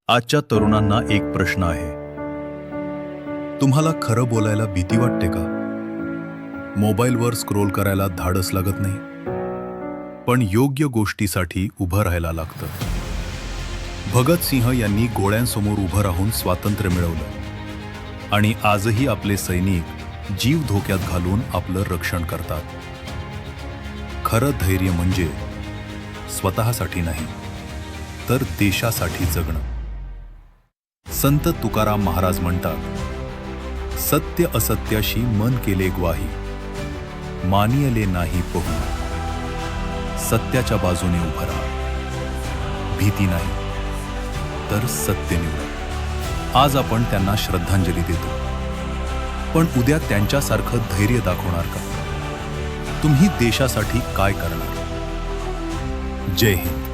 आजच्या तरुणांना एक प्रश्न आहे. तुम्हाला खरं बोलायला भीती वाटते का? मोबाईलवर स्क्रोल करायला धाडस लागत नाही, पण योग्य गोष्टीसाठी उभं राहायला लागतं. भगतसिंह यांनी गोळ्यांसमोर उभं राहून स्वातंत्र्य मिळवलं आणि आजही आपले सैनिक जीव धोक्यात घालून आपलं रक्षण करतात. खरं धैर्य म्हणजे स्वतःसाठी नाही, तर देशासाठी जगणं. संत तुकाराम महाराज म्हणतात, सत्य असत्याशी मन केले ग्वाही, मानियले नाही पहू. सत्याच्या बाजूने उभं राहा, भीती नाही तर सत्य निवडा. आज आपण त्यांना श्रद्धांजली देतो, पण उद्या त्यांच्यासारखं धैर्य दाखवणार का? तुम्ही देशासाठी काय करणार? जय हिंद.